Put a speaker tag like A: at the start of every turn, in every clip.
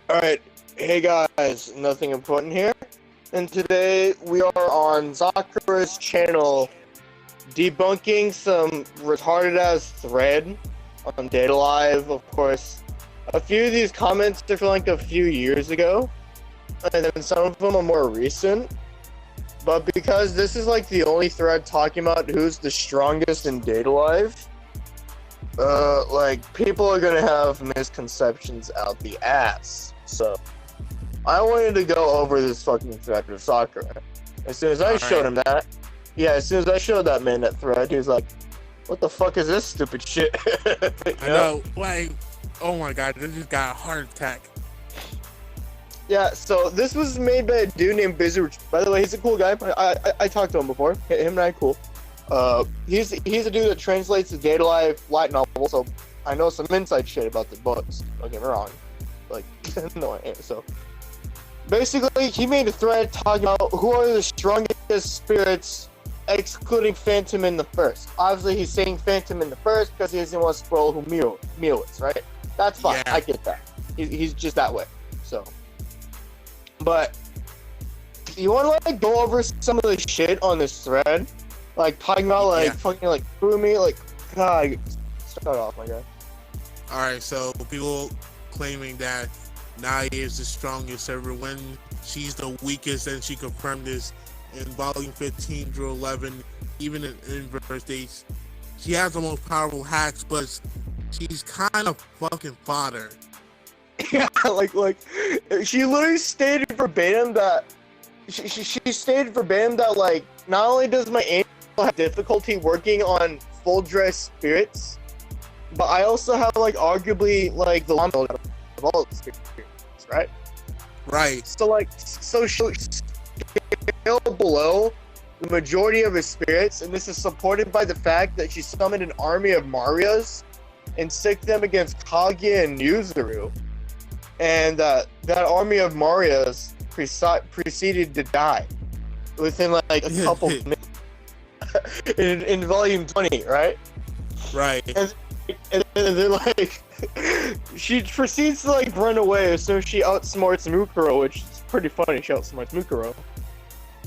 A: Alright, hey guys, nothing important here. And today we are on Sakura's channel debunking some retarded ass thread on Data Live. Of course, a few of these comments are from like a few years ago, and then some of them are more recent. But because this is like the only thread talking about who's the strongest in Data Live, like people are gonna have misconceptions out the ass. So I wanted to go over this fucking thread with Sakura. As soon as I showed him that, as soon as I showed that man that thread, he was like, "What the fuck is this stupid shit?"
B: I know, like, oh my god, this just got a heart attack.
A: Yeah, so this was made by a dude named Bizarre. By the way, he's a cool guy. I talked to him before. Him and I cool. He's a dude that translates the Data Live light novel, so I know some inside shit about the books. Don't get me wrong. Like, no, so basically, he made a thread talking about who are the strongest spirits, excluding Phantom in the first. Obviously, he's saying Phantom in the first because he doesn't want to spoil who Mio is, right? That's fine. Yeah. I get that. He's just that way. So, but you want to like go over some of the shit on this thread, like talking about like fucking like Fumi, like God. Start off, my guy.
B: All right, so people claiming that Naya is the strongest ever when she's the weakest, and she confirmed this in volume 15 through 11, even in inverse dates. She has the most powerful hacks, but she's kind of fucking fodder.
A: Yeah, like she literally stated verbatim that she stated verbatim that like not only does my angel have difficulty working on full dress spirits, but I also have like arguably like the long of all the spirits, right?
B: Right.
A: So she'll scale below the majority of his spirits, and this is supported by the fact that she summoned an army of Marias and sicked them against Kaguya and Yuzuru. And that army of Marias proceeded to die within like a couple minutes in volume 20, right?
B: Right.
A: And then like she proceeds to like run away as soon as she outsmarts Mukuro, which is pretty funny. She outsmarts Mukuro,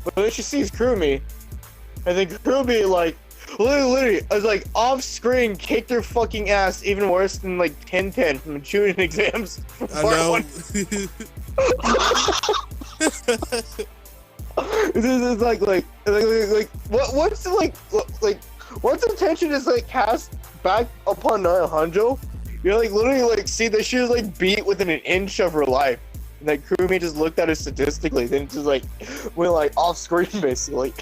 A: but then she sees Kurumi, and then Kurumi like literally I was like off screen kicked her fucking ass even worse than like 10-10 from the Chunin exams.
B: I know.
A: This is like once attention is like cast back upon Hanjo, you're like literally like see that she was like beat within an inch of her life. And like Kurumi just looked at her statistically, then just like went like off screen basically.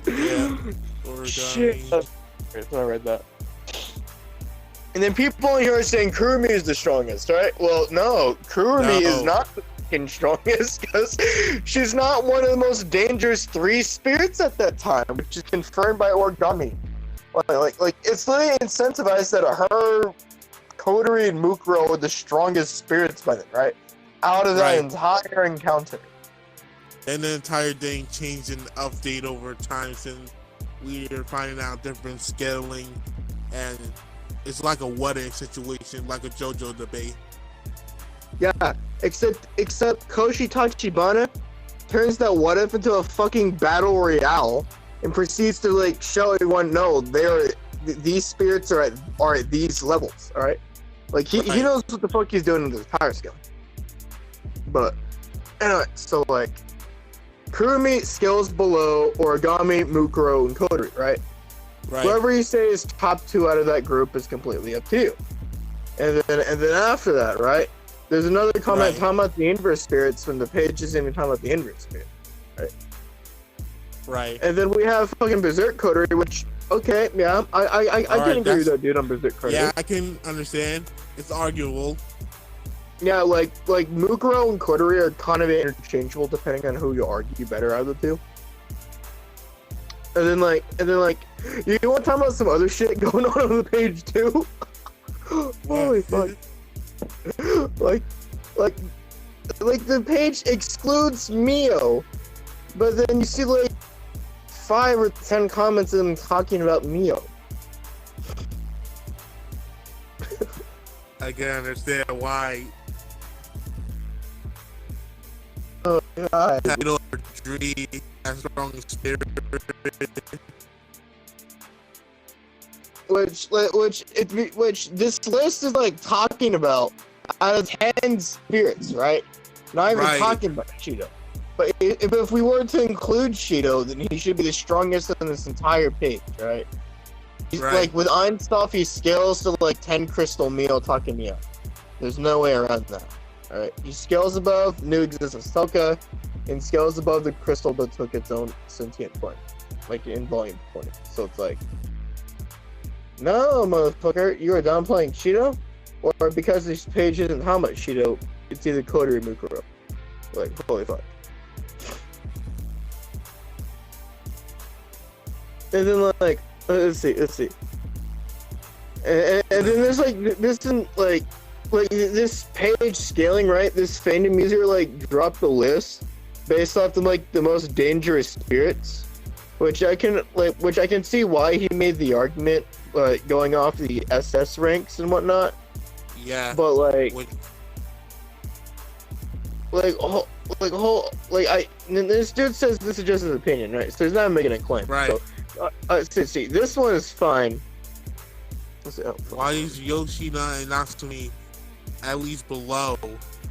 B: Yeah.
A: Shit. So I read that. And then people in here are saying Kurumi is the strongest, right? Well, no, Kurumi is not the fucking strongest because she's not one of the most dangerous 3 spirits at that time, which is confirmed by Origami. Like it's literally incentivized that her, Kodori, and Mukuro are the strongest spirits by then, right? Out of that entire encounter.
B: And the entire thing changed and update over time since we're finding out different scaling, and it's like a what-if situation, like a JoJo debate.
A: Yeah, except Koshi Tachibana turns that what-if into a fucking battle royale and proceeds to like show everyone, no, these spirits are at these levels, all right? Like he knows what the fuck he's doing in the power skill. But anyway, so like Kurumi scales below Origami, Mukuro, and Kodori, right? Whoever you say is top 2 out of that group is completely up to you. And then after that, right? There's another comment talking about the inverse spirits when the page isn't even talking about the inverse spirit, right?
B: Right.
A: And then we have fucking Berserk Kodori, which I can agree with that dude on Berserk Kodori.
B: Yeah, I can understand. It's arguable.
A: Yeah, like Mukuro and Kodori are kind of interchangeable depending on who you argue better out of the two. And then like you want to talk about some other shit going on the page too? Holy fuck! like the page excludes Mio, but then you see like 5 or 10 comments of them talking about Mio.
B: I can understand why
A: Oh god.
B: Title or Dree as strong spirit.
A: Which this list is like talking about out of 10 spirits, right? Not even
B: Right.
A: talking about Shido. But if we were to include Shido, then he should be the strongest on this entire page, right? He's
B: Right.
A: like with Einstoff, he scales to like 10 crystal Mio Takemiya. There's no way around that. Alright. He scales above New Existence Toka, and scales above the crystal that took its own sentient form. Like in volume 20. So it's like, no, motherfucker, you are downplaying Shido? Or because this page isn't how much Shido, it's either Koda or Mukuro. Like, holy fuck. And then, like, let's see. And then there's, like, this page scaling, right? This fandom user, like, dropped the list based off the, like, the most dangerous spirits. Which I can see why he made the argument, going off the SS ranks and whatnot.
B: Yeah.
A: But like, this dude says this is just his opinion, right? So he's not making a claim.
B: Right.
A: So, see, this one is fine.
B: Why is Yoshida and Natsumi at least below?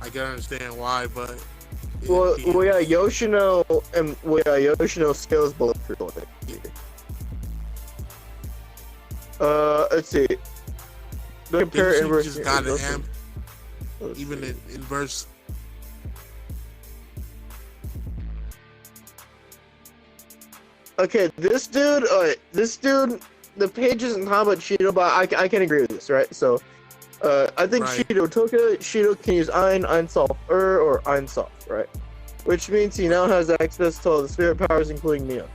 B: I can understand why, but
A: Yoshino scales both for let's see. Compare
B: She
A: inverse.
B: just got an amp, even in inverse.
A: Okay, this dude, the page isn't how about Shido, but I can agree with this, right? So, I think
B: Right.
A: Shido can use Einsoft or Einsoft, right? Which means he now has access to all the spirit powers, including Mio's.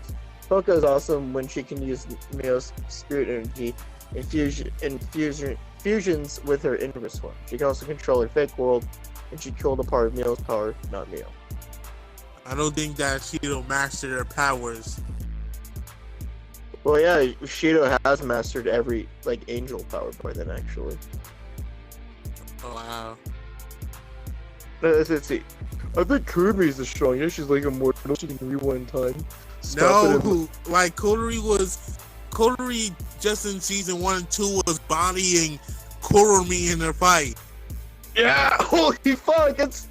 A: Toka is awesome when she can use Mio's spirit energy fusions with her inverse form. She can also control her fake world, and she killed a part of Mio's power, not Mio.
B: I don't think that Shido mastered her powers.
A: Well, yeah, Shido has mastered every, like, angel power by then, actually.
B: Oh, wow.
A: Let's see. I think Kurumi's the strongest. She's like immortal. She can rewind time.
B: Like Kodori just in season 1 and 2 was bodying Kurumi in their fight.
A: Yeah, holy fuck! It's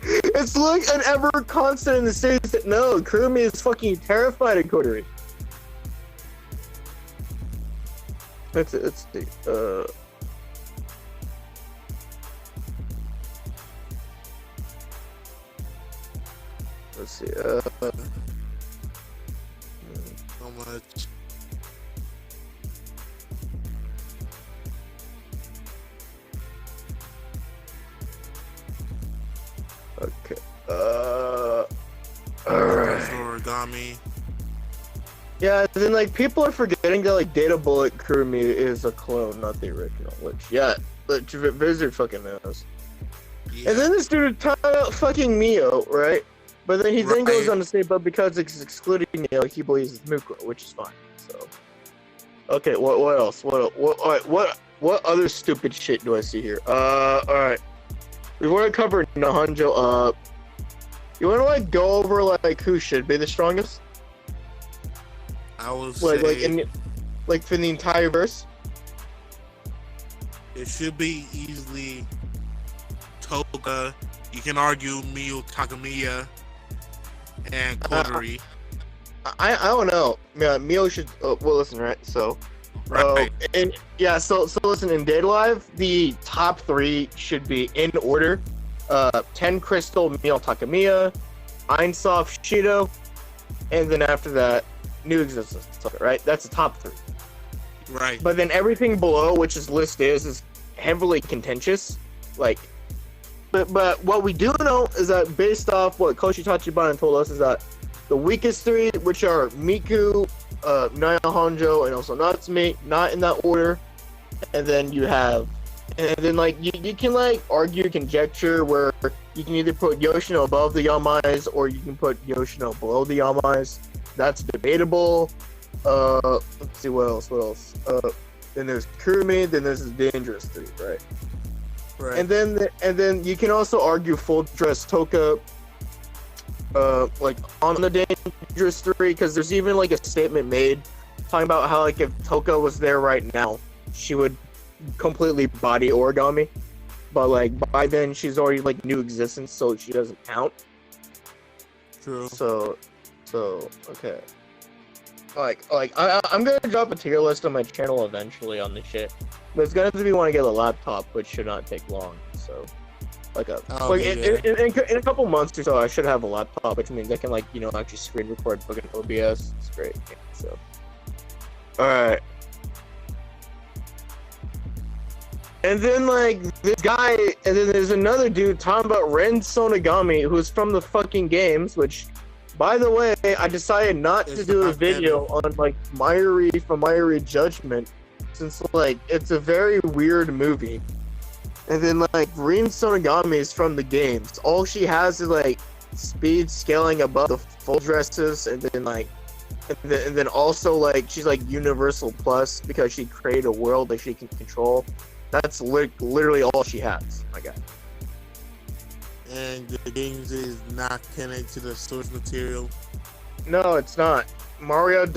A: like an ever constant in the series that no, Kurumi is fucking terrified of Kodori. Let's see. Let's see.
B: So much.
A: Okay. Alright.
B: Origami.
A: Yeah, then like people are forgetting that like Data Bullet Kurumi is a clone, not the original. Which Vizzard fucking knows.
B: Yeah.
A: And then this dude is talking about fucking Mio, right? But then he then goes on to say, but because it's excluding Mio, he believes it's Mukuro, which is fine. So, okay, what else? What other stupid shit do I see here? All right, we want to cover Nahanjo. You want to like go over like who should be the strongest?
B: I would say
A: for the entire verse.
B: It should be easily Toga. You can argue Mio Takemiya and Kodori.
A: I don't know. Yeah, Mio should. Well, listen, right? So,
B: Right.
A: And yeah, so listen. In Data Live, the top 3 should be in order: 10 Crystal, Mio Takemiya, Einsoft, Shido, and then after that, New Existence. Right? That's the top 3.
B: Right.
A: But then everything below, which is listed, is heavily contentious. Like, but what we do know is that based off what Koshi Tachibana told us is that the weakest 3, which are Miku, Naya Honjo, and also Natsume, not in that order. And then you have, and then like you can like argue conjecture where you can either put Yoshino above the Yamais or you can put Yoshino below the Yamais. That's debatable. Let's see what else. Then there's Kurumi, then there's the dangerous 3, right?
B: Right.
A: And then you can also argue full dress Toka. like on the Dangerous 3, because there's even like a statement made talking about how like if Toka was there right now, she would completely body origami, but like by then she's already like new existence, so she doesn't count.
B: True.
A: So okay. I'm gonna drop a tier list on my channel eventually on this shit, but it's gonna have to be when I get a laptop, which should not take long. So, in a couple months or so, I should have a laptop, which means I can like actually screen record fucking OBS. It's great. So, all right. And then like this guy, and then there's another dude talking about Ren Sonogami, who's from the fucking games, which. By the way, I decided not to do a video on like Mayuri Judgment, since like it's a very weird movie. And then like Rin Sonogami is from the games. All she has is like speed scaling above the full dresses, and then also like she's like Universal Plus because she created a world that she can control. That's literally all she has, my guy.
B: And the games is not connected to the source material.
A: No, it's not. Maria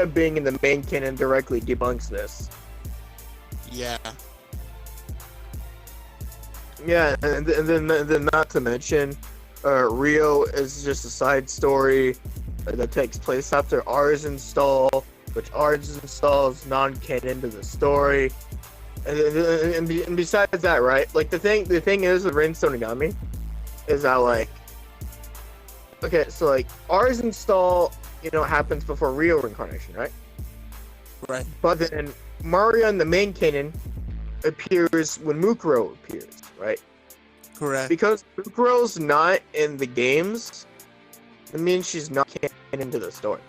A: being in the main canon directly debunks this.
B: Yeah.
A: Yeah, and then not to mention, Rio is just a side story that takes place after Ars Install, which Ars Install is non-canon to the story. And besides that, right? Like the thing is with Rin Sonogami is that like, okay, so like Ars Install, happens before Rio reincarnation, right?
B: Right.
A: But then Maria in the main canon appears when Mukuro appears, right?
B: Correct.
A: Because Mukuro's not in the games, it means she's not canon to the story.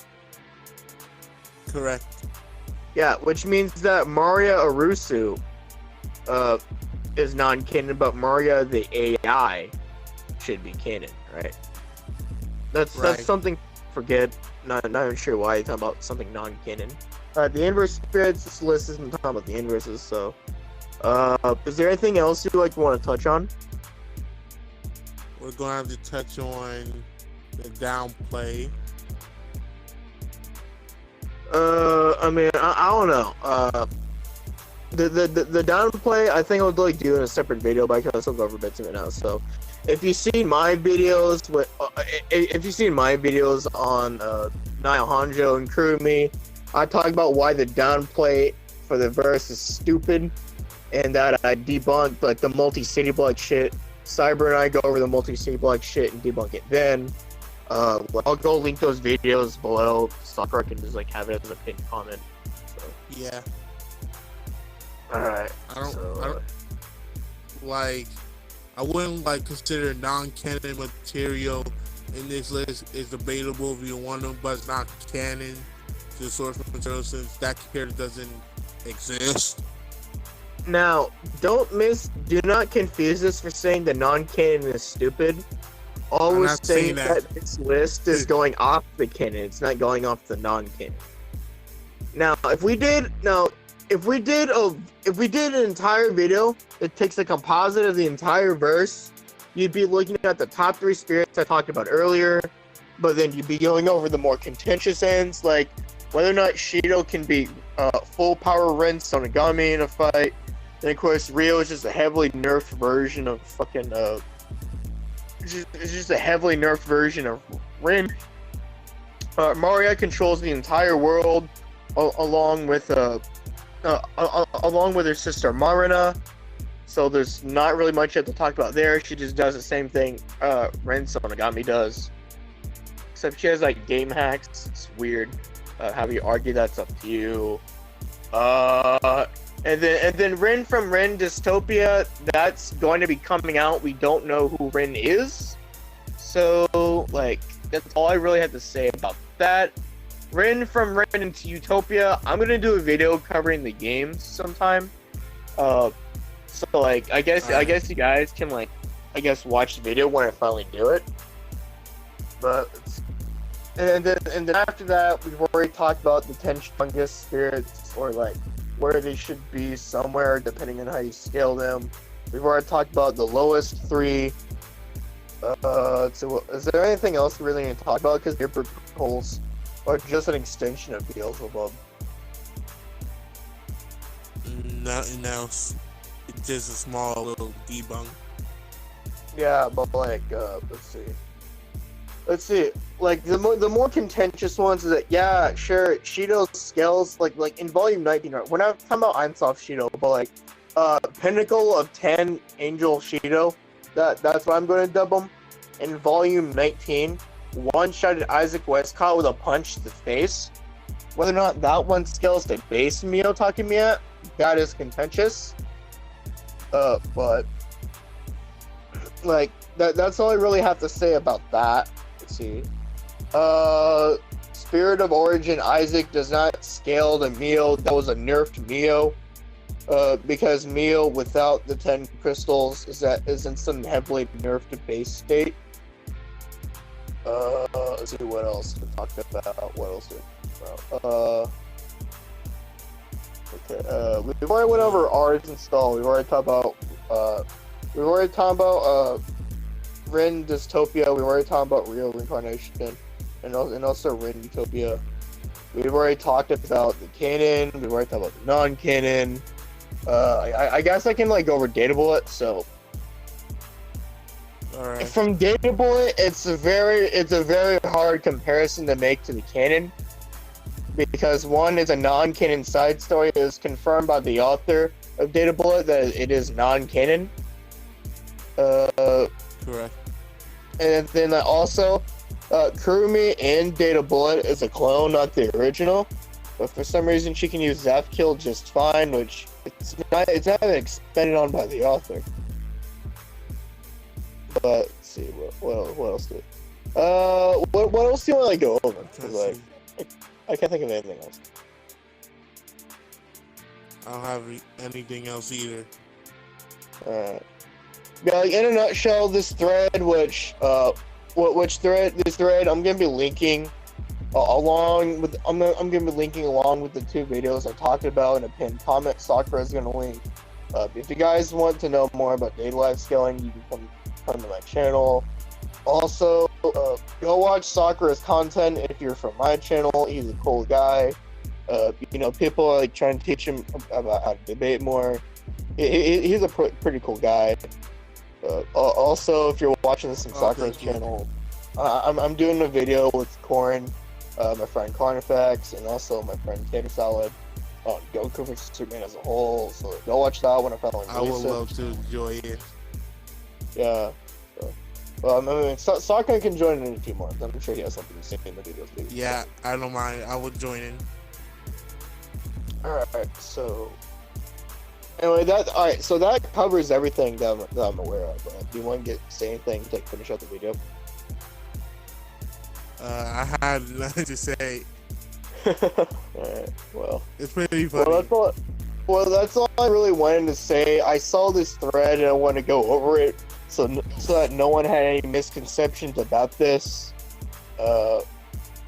B: Correct.
A: Yeah, which means that Maria Arusu is non-canon, but Maria the AI should be canon, right? That's something to forget. Not even sure why you're talking about something non-canon. The inverse spirits, this list isn't talking about the inverses, so is there anything else you want to touch on?
B: We're gonna have to touch on the downplay.
A: I mean, I don't know. The downplay, I think I'll like do in a separate video, but I can also go over bits of it now. So, if you've seen my videos on Naya Hanjo and Kurumi, I talk about why the downplay for the verse is stupid, and that I debunked like the multi-city block shit. Cyber and I go over the multi-city block shit and debunk it then. I'll go link those videos below. Sakura can just like have it as a pinned comment. So.
B: Yeah.
A: Alright.
B: I wouldn't like consider non-canon material in this list is debatable if you want them, but it's not canon to the source material since that character doesn't exist.
A: Now, do not confuse this for saying the non-canon is stupid. All we're saying that this list is going off the canon. It's not going off the non-canon. Now, if we did an entire video that takes a composite of the entire verse, you'd be looking at the top 3 spirits I talked about earlier, but then you'd be going over the more contentious ends, like whether or not Shido can be full power Ren Sonogami in a fight. And of course, Rio is just a heavily nerfed version of fucking it's just a heavily nerfed version of Rin. Maria controls the entire world, along with her sister Marina. So there's not really much you have to talk about there. She just does the same thing Ren Sonogami does, except she has like game hacks. It's weird. How you argue, that's up to you. And then Rin from Rin Dystopia, that's going to be coming out. We don't know who Rin is. So, like, that's all I really have to say about that. Rin from Rin into Utopia, I'm going to do a video covering the games sometime. So, like, I guess you guys can, like, watch the video when I finally do it. But, and then after that, we've already talked about the 10 strongest spirits, or, like, where they should be somewhere depending on how you scale them. We've already talked about the lowest 3, So is there anything else we really need to talk about? Because your proposals are just an extension of Beelzebub.
B: Nothing else. It's just a small little debunk.
A: Yeah, but like, let's see. Like the more contentious ones is that yeah, sure, Shido's scales like in volume 19. Right? We're not talking about Einsoft Shido, but like, Pinnacle of 10 Angel Shido. That's what I'm going to dub him. In volume 19, one-shotted Isaac Westcott with a punch to the face. Whether or not that one scales to base Mio Takemiya, that is contentious. But like that's all I really have to say about that. Let's see. Spirit of Origin Isaac does not scale to Mio. That was a nerfed Mio. Because Mio without the 10 crystals is in some heavily nerfed base state. Let's see what else to talk about. What else to talk about? Okay. We've already went over R's install. We've already talked about Rin Dystopia. We've already talked about Real Reincarnation, and also Rin Utopia. We've already talked about the canon. We've already talked about the non-canon. I guess I can like go over Data Bullet. So,
B: All right.
A: from Data Bullet, it's a very hard comparison to make to the canon, because one is a non-canon side story. It is confirmed by the author of Data Bullet that it is non-canon.
B: Correct.
A: And then also, Kurumi in Data Bullet is a clone, not the original. But for some reason, she can use Zap Kill just fine, which it's not expanded on by the author. But let's see what else do. What else do you want to go over? 'Cause, like, I can't think of anything else.
B: I don't have anything else either.
A: Alright. Yeah, like, in a nutshell, this thread, this thread, I'm gonna be linking along with the two videos I talked about in a pinned comment. Sakura is gonna link. If you guys want to know more about data life scaling, you can come to my channel. Also, go watch Sakura's content if you're from my channel. He's a cool guy. People are like trying to teach him about how to debate more. He's a pretty cool guy. Also, if you're watching this on Sakura's channel, I'm doing a video with Corin, my friend Carnifex, and also my friend Tater Salad on Goku vs Superman as a whole. So go watch that one.
B: I would love to enjoy it.
A: Yeah. Sakura can join in a few months. I'm sure he has something to say in the videos.
B: Yeah, I don't mind. I would join in.
A: Alright, so anyway, so that covers everything that I'm aware of. Do you want to say anything to finish up the video?
B: I had nothing to say.
A: Alright, well.
B: It's pretty funny.
A: That's all I really wanted to say. I saw this thread and I want to go over it so that no one had any misconceptions about this.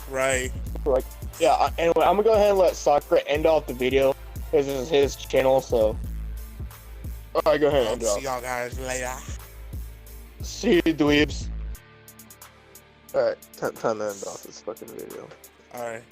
B: Right.
A: Like, yeah, anyway, I'm gonna go ahead and let Sakura end off the video, because this is his channel, so. Alright, go ahead and end it off.
B: See y'all guys later.
A: See you, dweebs. Alright, time to end off this fucking video.
B: Alright.